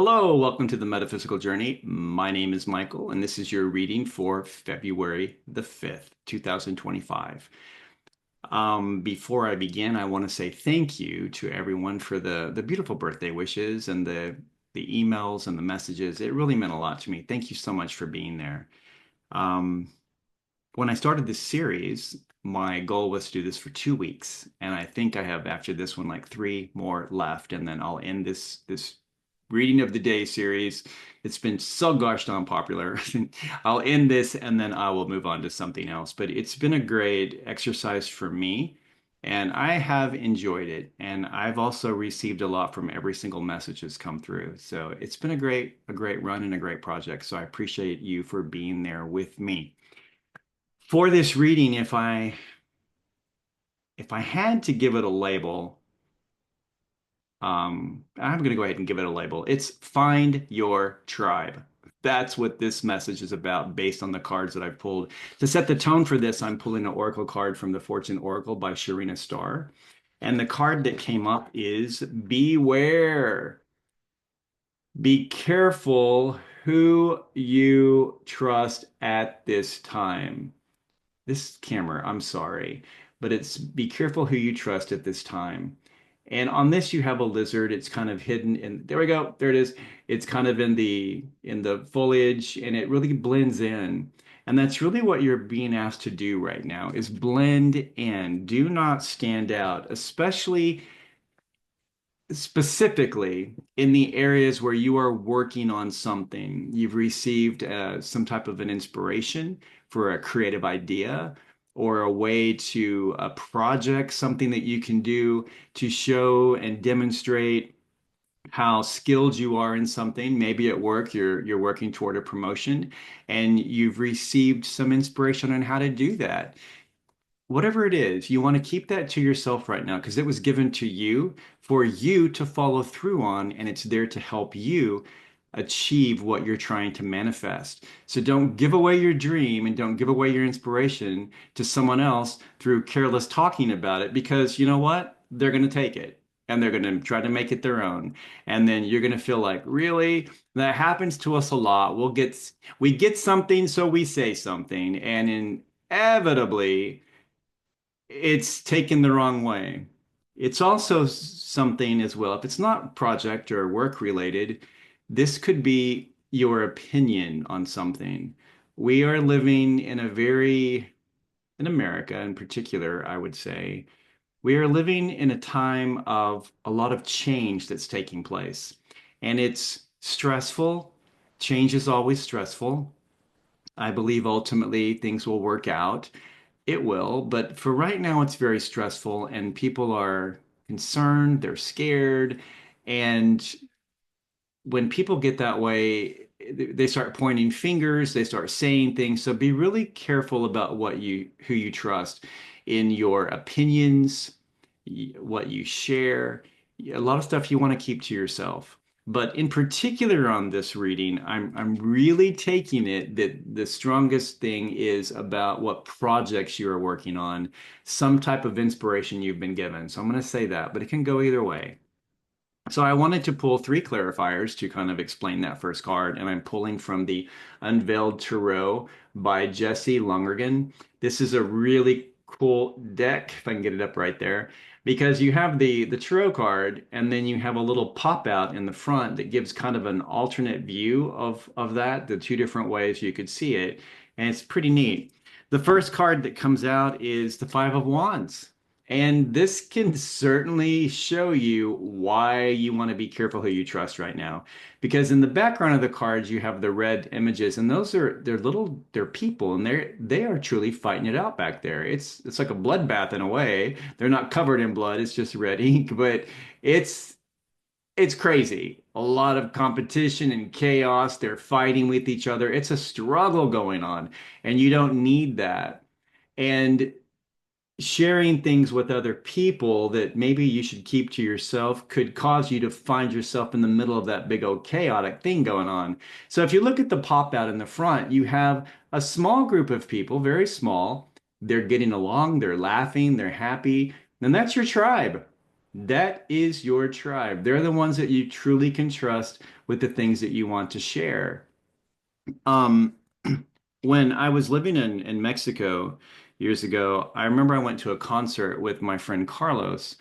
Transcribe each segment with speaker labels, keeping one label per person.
Speaker 1: Hello, welcome to the Metaphysical Journey. My name is Michael, and this is your reading for February the 5th, 2025. Before I begin, I want to say thank you to everyone for the beautiful birthday wishes and the emails and the messages. It really meant a lot to me. Thank you so much for being there. Um, when I started this series, my goal was to do this for 2 weeks, and I think I have after this one like three more left, and then I'll end this reading of the day series. It's been so gosh darn popular. I'll end this and then I will move on to something else. But it's been a great exercise for me, and I have enjoyed it. And I've also received a lot from every single message that's come through. So it's been a great run and a great project. So I appreciate you for being there with me. For this reading, if I had to give it a label, I'm going to go ahead and give it a label. It's Find Your Tribe. That's what this message is about based on the cards that I've pulled. To set the tone for this, I'm pulling an oracle card from the Fortune Oracle by Sharina Starr. And the card that came up is Beware. Be careful who you trust at this time. This camera, I'm sorry, but it's be careful who you trust at this time. And on this, you have a lizard. It's kind of hidden in, there we go. There it is. It's kind of in the foliage and it really blends in. And that's really what you're being asked to do right now is blend in. Do not stand out, especially specifically in the areas where you are working on something. You've received some type of an inspiration for a creative idea or a way to a project, something that you can do to show and demonstrate how skilled you are in something. Maybe at work you're working toward a promotion and you've received some inspiration on how to do that. Whatever it is, you want to keep that to yourself right now because it was given to you for you to follow through on, and it's there to help you achieve what you're trying to manifest. So don't give away your dream and don't give away your inspiration to someone else through careless talking about it because you know what? They're going to take it and they're going to try to make it their own. And then you're going to feel like, really? That happens to us a lot. We get something, so we say something, and inevitably it's taken the wrong way. It's also something as well. If it's not project or work related, this could be your opinion on something. We are living in America in particular, I would say, we are living in a time of a lot of change that's taking place. And it's stressful. Change is always stressful. I believe ultimately things will work out. It will, but for right now, it's very stressful and people are concerned, they're scared. And when people get that way, they start pointing fingers, they start saying things. So be really careful about who you trust in your opinions, what you share. A lot of stuff you want to keep to yourself. But in particular on this reading, I'm really taking it that the strongest thing is about what projects you are working on, some type of inspiration you've been given. So I'm going to say that, but it can go either way. So I wanted to pull three clarifiers to kind of explain that first card, and I'm pulling from the Unveiled Tarot by Jesse Lonergan. This is a really cool deck, if I can get it up right there, because you have the tarot card, and then you have a little pop out in the front that gives kind of an alternate view of that, the two different ways you could see it, and it's pretty neat. The first card that comes out is the Five of Wands. And this can certainly show you why you want to be careful who you trust right now. Because in the background of the cards, you have the red images, and they're people, and they are truly fighting it out back there. It's like a bloodbath in a way. They're not covered in blood, it's just red ink, but it's it's crazy. A lot of competition and chaos. They're fighting with each other. It's a struggle going on, and you don't need that. And sharing things with other people that maybe you should keep to yourself could cause you to find yourself in the middle of that big old chaotic thing going on. So if you look at the pop out in the front, you have a small group of people, very small. They're getting along, they're laughing, they're happy, and that's your tribe. That is your tribe. They're the ones that you truly can trust with the things that you want to share. Um, when I was living in Mexico years ago, I remember I went to a concert with my friend Carlos,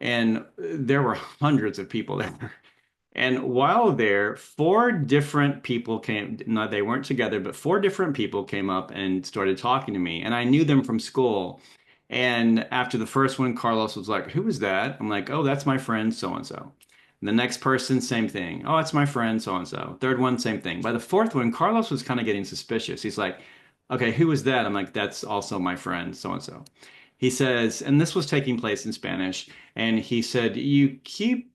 Speaker 1: and there were hundreds of people there. And while there, four different people came, no, they weren't together, but four different people came up and started talking to me. And I knew them from school. And after the first one, Carlos was like, "Who is that?" I'm like, "Oh, that's my friend so and so." The next person, same thing. "Oh, it's my friend so and so." Third one, same thing. By the fourth one, Carlos was kind of getting suspicious. He's like, "Okay, who is that?" I'm like, "That's also my friend so and so." He says, and this was taking place in Spanish, and he said, "You keep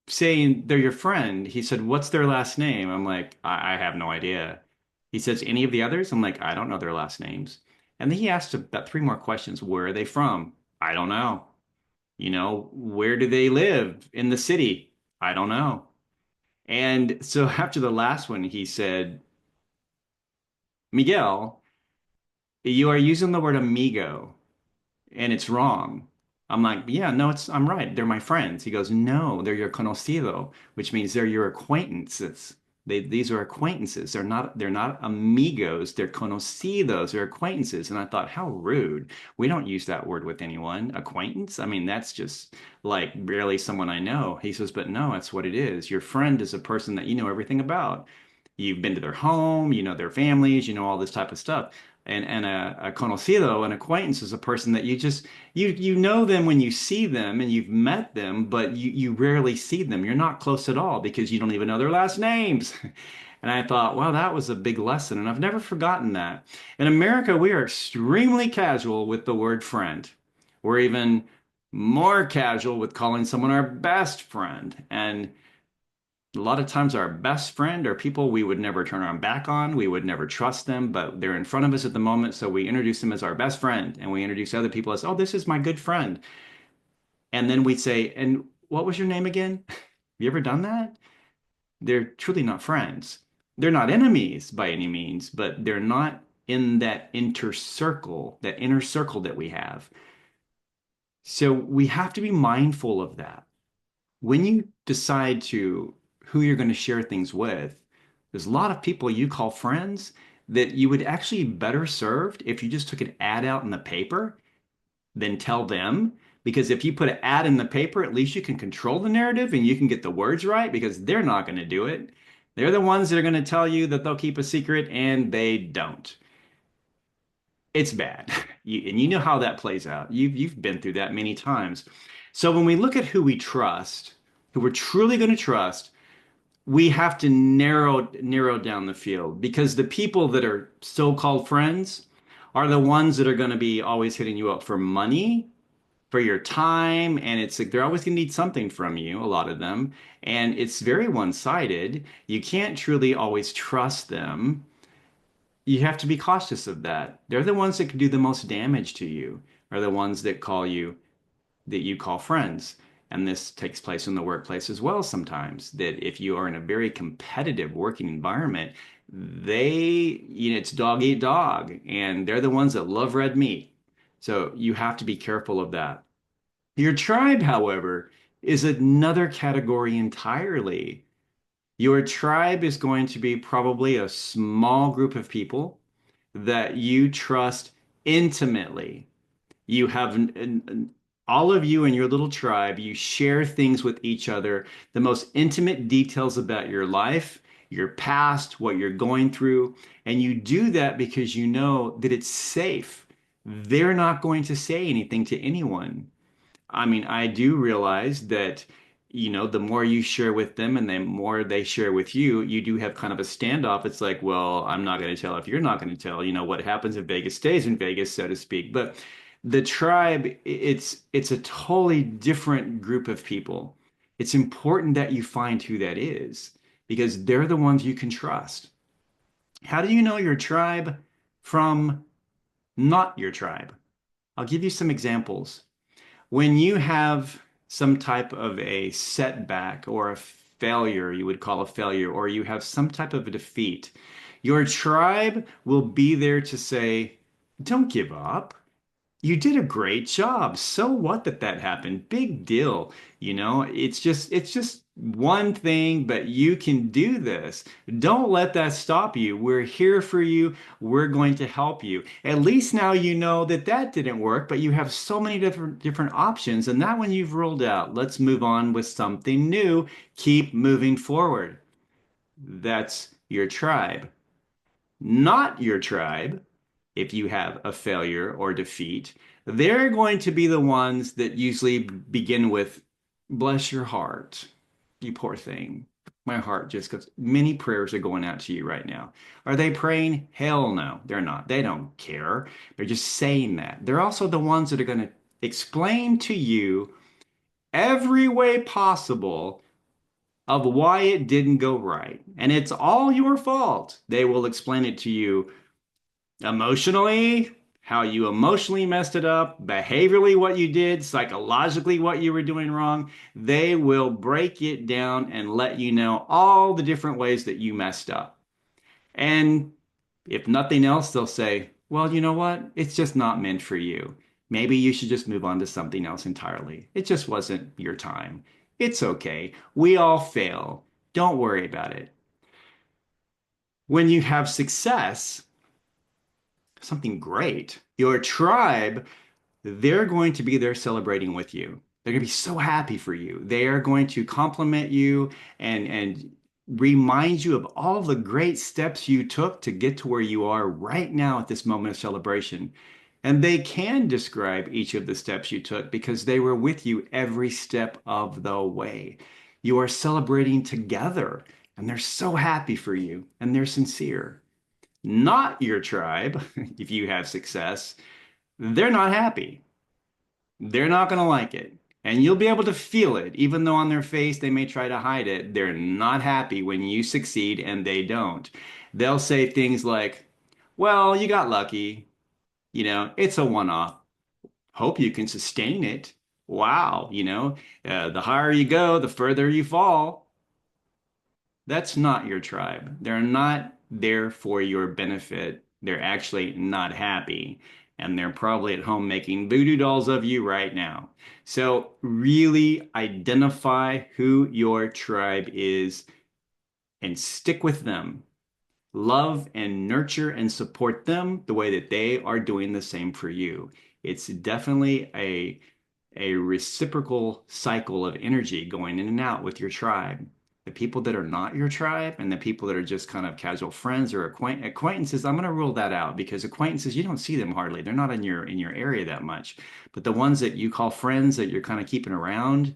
Speaker 1: saying they're your friend." He said, "What's their last name?" I'm like, I have no idea." He says, "Any of the others?" I'm like, "I don't know their last names." And then he asked about three more questions. "Where are they from?" "I don't know." "Where do they live in the city?" "I don't know." And so after the last one, he said, "Miguel, you are using the word amigo and it's wrong." I'm like, "Yeah, no, I'm right. They're my friends." He goes, "No, they're your conocido, which means they're your acquaintances. These are acquaintances. They're not amigos. They're conocidos. They're acquaintances." And I thought, how rude. We don't use that word with anyone. Acquaintance? I mean, that's just like barely someone I know. He says, "But no, that's what it is. Your friend is a person that you know everything about. You've been to their home, you know their families, you know all this type of stuff. And a conocido, an acquaintance, is a person that you know them when you see them and you've met them, but you rarely see them. You're not close at all because you don't even know their last names." And I thought, wow, that was a big lesson, and I've never forgotten that. In America, we are extremely casual with the word friend. We're even more casual with calling someone our best friend. And a lot of times our best friend are people we would never turn our back on. We would never trust them, but they're in front of us at the moment. So we introduce them as our best friend and we introduce other people as, "Oh, this is my good friend." And then we say, "And what was your name again?" Have you ever done that? They're truly not friends. They're not enemies by any means, but they're not in that inner circle that we have. So we have to be mindful of that. When you decide to who you're going to share things with, there's a lot of people you call friends that you would actually be better served if you just took an ad out in the paper than tell them. Because if you put an ad in the paper, at least you can control the narrative and you can get the words right because they're not going to do it. They're the ones that are going to tell you that they'll keep a secret and they don't. It's bad. And you know how that plays out. You've been through that many times. So when we look at who we trust, who we're truly going to trust, we have to narrow down the field because the people that are so-called friends are the ones that are going to be always hitting you up for money, for your time, and it's like they're always going to need something from you, a lot of them, and it's very one-sided. You can't truly always trust them. You have to be cautious of that. They're the ones that can do the most damage to you, are the ones that you call friends. And this takes place in the workplace as well sometimes, that if you are in a very competitive working environment, it's dog eat dog, and they're the ones that love red meat. So you have to be careful of that. Your tribe, however, is another category entirely. Your tribe is going to be probably a small group of people that you trust intimately. You have all of you in your little tribe, you share things with each other, the most intimate details about your life, your past, what you're going through. And you do that because you know that it's safe. They're not going to say anything to anyone. I mean, I do realize that, the more you share with them and the more they share with you, you do have kind of a standoff. It's like, well, I'm not going to tell if you're not going to tell. What happens in Vegas stays in Vegas, so to speak. But the tribe, it's a totally different group of people. It's important that you find who that is because they're the ones you can trust. How do you know your tribe from not your tribe? I'll give you some examples. When you have some type of a setback or a failure, you would call a failure, or you have some type of a defeat, your tribe will be there to say, "Don't give up. You did a great job. So what that that happened? Big deal. It's just one thing, but you can do this. Don't let that stop you. We're here for you. We're going to help you. At least now you know that that didn't work, but you have so many different options, and that one you've ruled out. Let's move on with something new. Keep moving forward. That's your tribe. Not your tribe, if you have a failure or defeat, they're going to be the ones that usually begin with, bless your heart, you poor thing. My heart just goes, many prayers are going out to you right now. Are they praying? Hell no, they're not. They don't care. They're just saying that. They're also the ones that are going to explain to you every way possible of why it didn't go right. And it's all your fault. They will explain it to you emotionally, how you emotionally messed it up, behaviorally, what you did, psychologically, what you were doing wrong. They will break it down and let you know all the different ways that you messed up. And if nothing else, they'll say, well, you know what? It's just not meant for you. Maybe you should just move on to something else entirely. It just wasn't your time. It's okay. We all fail. Don't worry about it. When you have success, something great, your tribe, they're going to be there celebrating with you. They're going to be so happy for you. They are going to compliment you and remind you of all the great steps you took to get to where you are right now at this moment of celebration. And they can describe each of the steps you took because they were with you every step of the way. You are celebrating together, and they're so happy for you, and they're sincere. Not your tribe, if you have success, they're not happy. They're not going to like it. And you'll be able to feel it, even though on their face they may try to hide it. They're not happy when you succeed and they don't. They'll say things like, well, you got lucky. It's a one-off. Hope you can sustain it. Wow, the higher you go, the further you fall. That's not your tribe. They're not there for your benefit. They're actually not happy. And they're probably at home making voodoo dolls of you right now. So really identify who your tribe is and stick with them. Love and nurture and support them the way that they are doing the same for you. It's definitely a reciprocal cycle of energy going in and out with your tribe. The people that are not your tribe and the people that are just kind of casual friends or acquaintances, I'm going to rule that out because acquaintances, you don't see them hardly. They're not in your area that much. But the ones that you call friends that you're kind of keeping around,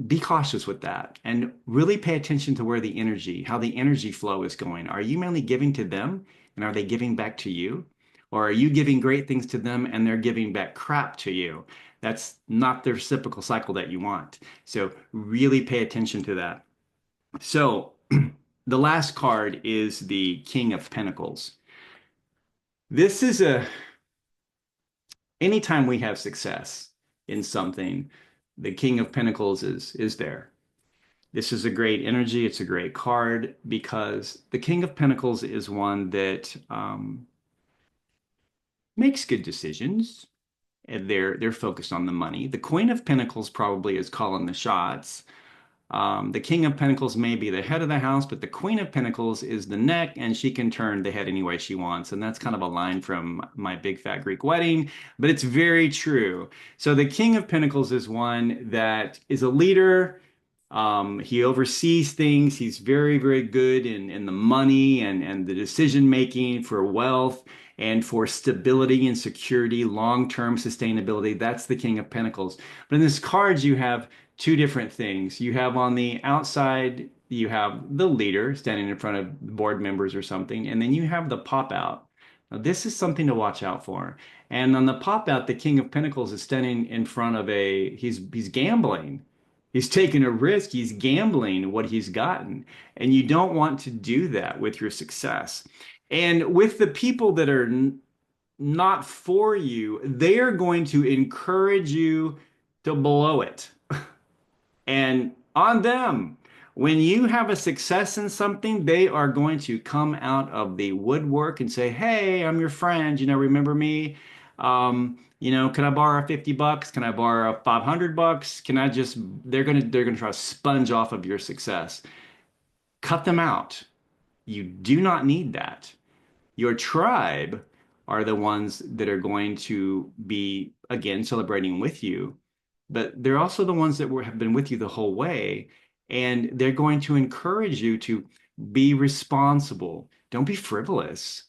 Speaker 1: be cautious with that and really pay attention to how the energy flow is going. Are you mainly giving to them and are they giving back to you? Or are you giving great things to them and they're giving back crap to you? That's not the reciprocal cycle that you want. So really pay attention to that. So the last card is the King of Pentacles. This is anytime we have success in something, the King of Pentacles is there. This is a great energy. It's a great card because the King of Pentacles is one that makes good decisions. And they're focused on the money. The Queen of Pentacles probably is calling the shots. The King of Pentacles may be the head of the house, but the Queen of Pentacles is the neck, and she can turn the head any way she wants. And that's kind of a line from My Big Fat Greek Wedding, but it's very true. So the King of Pentacles is one that is a leader. He oversees things. He's very, very good in the money and the decision making for wealth and for stability and security, long-term sustainability. That's the King of Pentacles. But in this cards, you have two different things. You have on the outside, you have the leader standing in front of board members or something, and then you have the pop out. Now, this is something to watch out for. And on the pop out, the King of Pentacles is standing in front of he's gambling. He's taking a risk. He's gambling what he's gotten. And you don't want to do that with your success. And with the people that are not for you, they are going to encourage you to blow it. And on them, when you have a success in something, they are going to come out of the woodwork and say, hey, I'm your friend. Remember me? Can I borrow 50 bucks? Can I borrow 500 bucks? Can I just, they're gonna try to sponge off of your success. Cut them out. You do not need that. Your tribe are the ones that are going to be, again, celebrating with you, but they're also the ones that have been with you the whole way. And they're going to encourage you to be responsible. Don't be frivolous.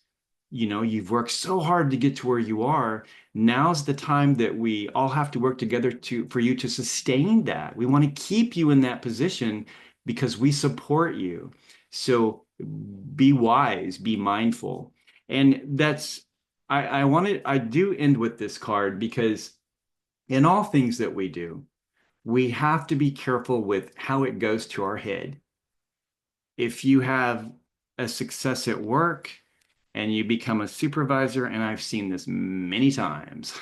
Speaker 1: You've worked so hard to get to where you are. Now's the time that we all have to work together for you to sustain that. We want to keep you in that position because we support you. So be wise, be mindful. And I do end with this card because in all things that we do, we have to be careful with how it goes to our head. If you have a success at work and you become a supervisor, and I've seen this many times,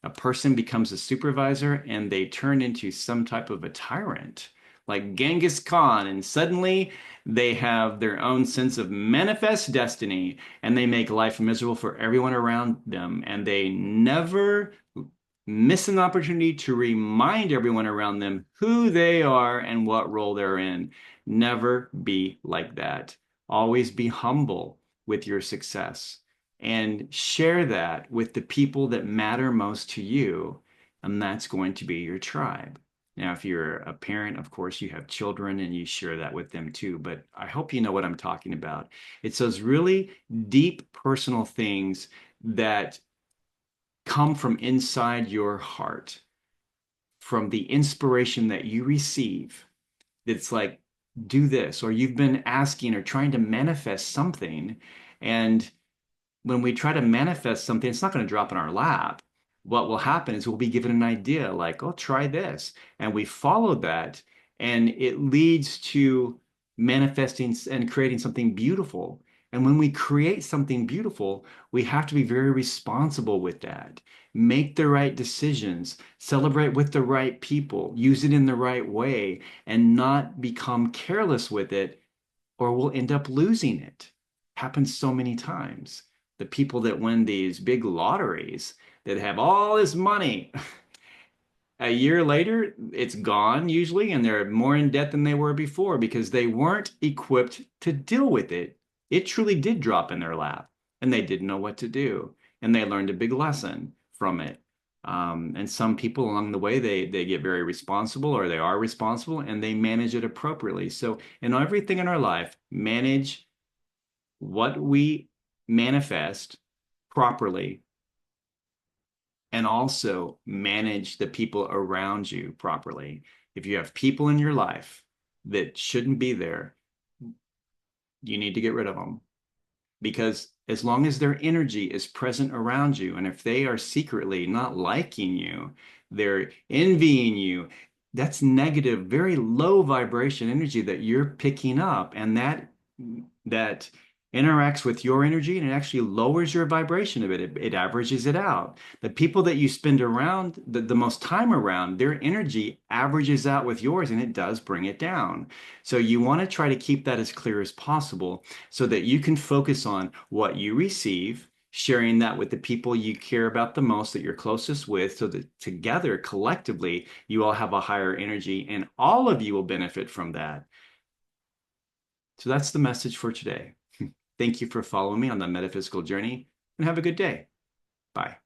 Speaker 1: a person becomes a supervisor and they turn into some type of a tyrant, like Genghis Khan, and suddenly they have their own sense of manifest destiny and they make life miserable for everyone around them, and they never miss an opportunity to remind everyone around them who they are and what role they're in. Never be like that. Always be humble with your success and share that with the people that matter most to you. And that's going to be your tribe. Now, if you're a parent, of course, you have children and you share that with them too. But I hope you know what I'm talking about. It's those really deep personal things that come from inside your heart, from the inspiration that you receive. It's like, do this, or you've been asking or trying to manifest something. And when we try to manifest something, it's not going to drop in our lap. What will happen is we'll be given an idea like, oh, try this. And we follow that, and it leads to manifesting and creating something beautiful. And when we create something beautiful, we have to be very responsible with that. Make the right decisions, celebrate with the right people, use it in the right way, and not become careless with it, or we'll end up losing it. Happens so many times. The people that win these big lotteries that have all this money, a year later, it's gone usually, and they're more in debt than they were before because they weren't equipped to deal with it. It truly did drop in their lap, and they didn't know what to do, and they learned a big lesson from it. And some people along the way, they get very responsible, or they are responsible, and they manage it appropriately. So in everything in our life, manage what we manifest properly, and also manage the people around you properly. If you have people in your life that shouldn't be there, you need to get rid of them, because as long as their energy is present around you, and if they are secretly not liking you, they're envying you, that's negative, very low vibration energy that you're picking up, and that interacts with your energy, and it actually lowers your vibration of it. It averages it out. The people that you spend around the most time around, their energy averages out with yours, and it does bring it down. So you want to try to keep that as clear as possible so that you can focus on what you receive, sharing that with the people you care about the most, that you're closest with, so that together, collectively, you all have a higher energy and all of you will benefit from that. So that's the message for today. Thank you for following me on the metaphysical journey, and have a good day. Bye.